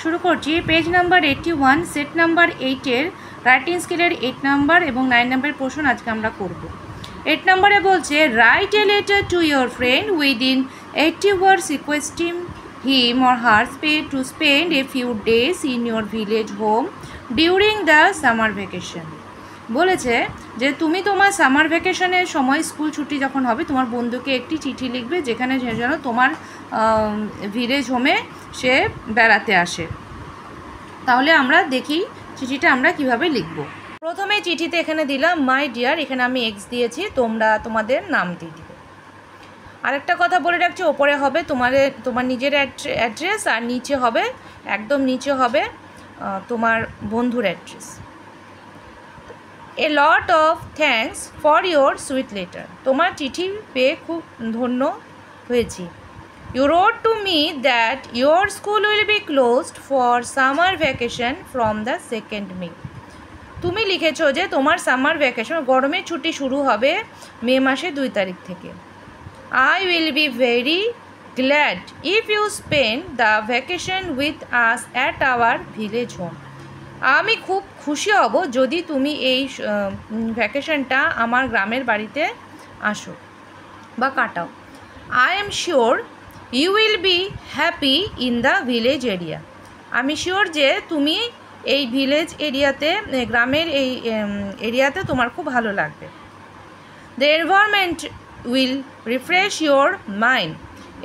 শুরু করছি page number 81 set number 8-এর রাইটিং স্কিলের 8 নাম্বার এবং 9 নাম্বারের পোর্শন আজকে আমরা করব। 8 নম্বরে বলছে write a letter to your friend within 80 words requesting him or her to spend a few days in your village home during the summer vacation। বলেছে যে তুমি তোমার সামার ভ্যাকেশনের সময় স্কুল ছুটি যখন হবে তোমার বন্ধুকে একটি চিঠি লিখবে যেখানে যেন তোমার ভিলেজ হোমে সে বেড়াতে আসে। তাহলে আমরা দেখি চিঠিটা আমরা কিভাবে লিখব। প্রথমে চিঠিতে এখানে দিলাম মাই ডিয়ার, এখানে আমি এক্স দিয়েছি, তোমরা তোমাদের নাম দিয়ে দিবে। আরেকটা কথা বলে রাখছি, ওপরে হবে তোমার নিজের অ্যাড্রেস আর নিচে হবে একদম নিচে হবে তোমার বন্ধুর address. A lot of thanks for your sweet letter, তোমার চিঠি পেয়ে খুব ধন্য হয়েছি। You wrote to me that your school will be closed for summer vacation from the 2nd May। তুমি লিখেছো যে তোমার সামার ভ্যাকেশন গরমের ছুটি শুরু হবে মে মাসের 2 তারিখ থেকে। I will be very glad if you spend the vacation with us at our village home। আমি খুব খুশি হব যদি তুমি এই ভ্যাকেশনটা আমার গ্রামের বাড়িতে আসো বা কাটাও। I am sure you will be happy in the village area। আমি শিওর যে তুমি এই ভিলেজ এরিয়াতে গ্রামের এই এরিয়াতে তোমার খুব ভালো লাগবে। The environment will refresh your mind।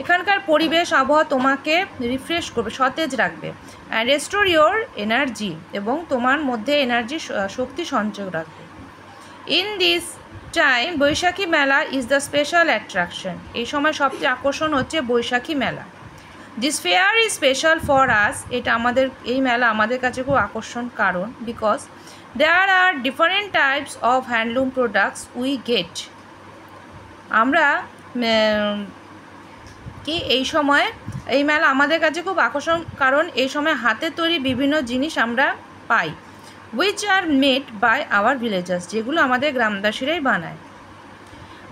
এখানকার পরিবেশ আবহাওয়া তোমাকে রিফ্রেশ করবে, সতেজ রাখবে। অ্যান্ড রেস্টোর ইয়োর এনার্জি, এবং তোমার মধ্যে এনার্জি শক্তি সঞ্চয় রাখবে। ইন দিস টাইম বৈশাখী মেলা ইজ দ্য স্পেশাল অ্যাট্রাকশন। এই সময় সবচেয়ে আকর্ষণ হচ্ছে বৈশাখী মেলা। This fair is special for us. এটা এই মেলা আমাদের কাছে খুব আকর্ষণ, কারণ because there are different types of handloom products we get. আমরা কি এই সময় এই মেলা আমাদের কাছে খুব আকর্ষণ, কারণ এই সময় হাতে তৈরি বিভিন্ন জিনিস আমরা পাই। Which are made by our villagers, যেগুলো আমাদের গ্রামবাসীরাই বানায়।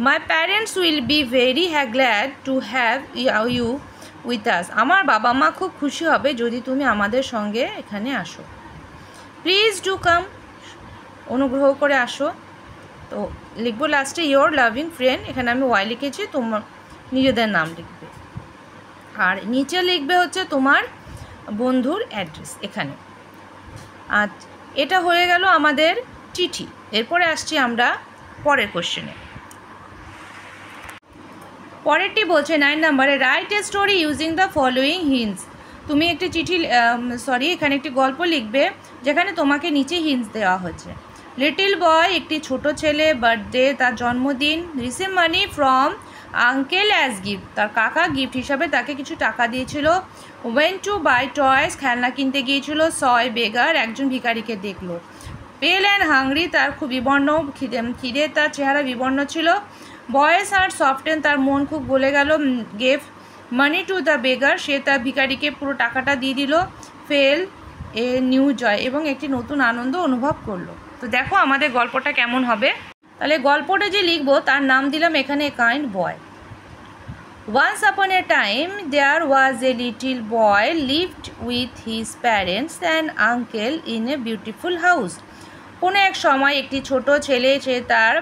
My parents will be very glad to have you with us. আমার বাবা মা খুব খুশি হবে যদি তুমি আমাদের সঙ্গে এখানে আসো। প্লিজ ডু কাম, অনুগ্রহ করে আসো। তো লিখবো লাস্টে ইয়োর লাভিং ফ্রেন্ড, এখানে আমি ওয়াই লিখেছি, তোমার নিজেদের নাম লিখবে। আর নিচে লিখবে হচ্ছে তোমার বন্ধুর অ্যাড্রেস এখানে। আর এটা হয়ে গেল আমাদের চিঠি। এরপরে আসছি আমরা পরের কোশ্চেনে। পরেরটি বলছে 9 নম্বরে write a story using the following hints. তুমি একটি চিঠি এখানে একটি গল্প লিখবে যেখানে তোমাকে নিচে হিন্টস দেওয়া হয়েছে। লিটল বয়, একটি ছোট ছেলে, বার্থডে, তার জন্মদিন। Receive money from uncle as gift, তার কাকা গিফট হিসাবে তাকে কিছু টাকা দিয়েছিল। ওয়েন টু বাই টয়েস, খেলনা কিনতে গিয়েছিল। সয় বেগার, একজন ভিখারিকে দেখলো। পেল অ্যান্ড হাংরি, তার খুব বিবর্ণ, খিদে তার চেহারা বিবর্ণ ছিল। বয়েস হার্ট সফটেন, তার মন খুব গলে গেল। Gave money to the beggar, সে তার ভিখারিকে পুরো টাকাটা দিয়ে দিল। ফেল এ নিউ জয়, এবং একটি নতুন আনন্দ অনুভব করলো। তো দেখো আমাদের গল্পটা কেমন হবে। তাহলে গল্পটা যে লিখবো তার নাম দিলাম এখানে kind boy. Once upon a time there was a little boy lived with his parents and uncle in a beautiful house. কোনো এক সময় একটি ছোট ছেলে, সে তার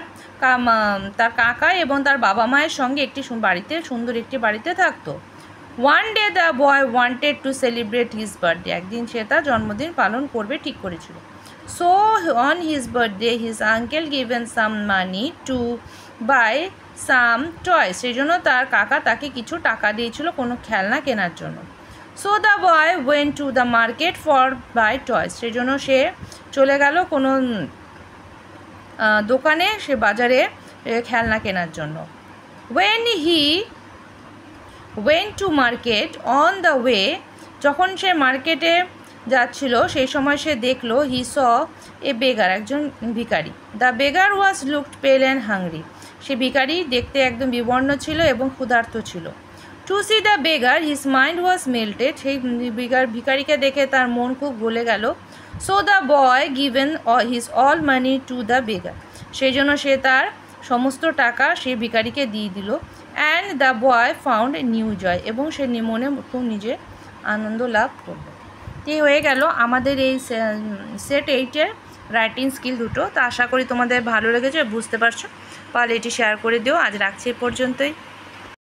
কাকা এবং তার বাবা মায়ের সঙ্গে সুন্দর একটি বাড়িতে থাকতো। One day the boy wanted to celebrate his birthday, একদিন সে তার জন্মদিন পালন করবে ঠিক করেছিল। So on his birthday his uncle given some money to buy some toys। সেই জন্য তার কাকা তাকে কিছু টাকা দিয়েছিল কোনো খেলনা কেনার জন্য। So the boy went to the market for buy toys। সেই জন্য সে চলে গেল কোনো দোকানে, সে বাজারে খেলনা কেনার জন্য। When he went to market on the way, যখন সে মার্কেটে যাচ্ছিল সেই সময় সে দেখলো হি স এ বেগার, একজন ভিখারি। The beggar was looked pale and hungry, সে ভিখারি দেখতে একদম বিবর্ণ ছিল এবং ক্ষুধার্ত ছিল। To see the beggar his mind was melted, সেই ভিখারিকে দেখে তার মন খুব গলে গেল। So the boy given his all money to the beggar, সেই জন্য সে তার সমস্ত টাকা সে ভিখারিকে দিয়ে দিল। And the boy found new joy, এবং সে মনে খুব নিজে আনন্দ লাভ করল। এই হয়ে গেল আমাদের এই সেট 8-এর রাইটিং স্কিল দুটো। তো আশা করি তোমাদের ভালো লেগেছে, বুঝতে পারছো। পারলে এটি শেয়ার করে দিও। আজ রাখছি এ পর্যন্তই।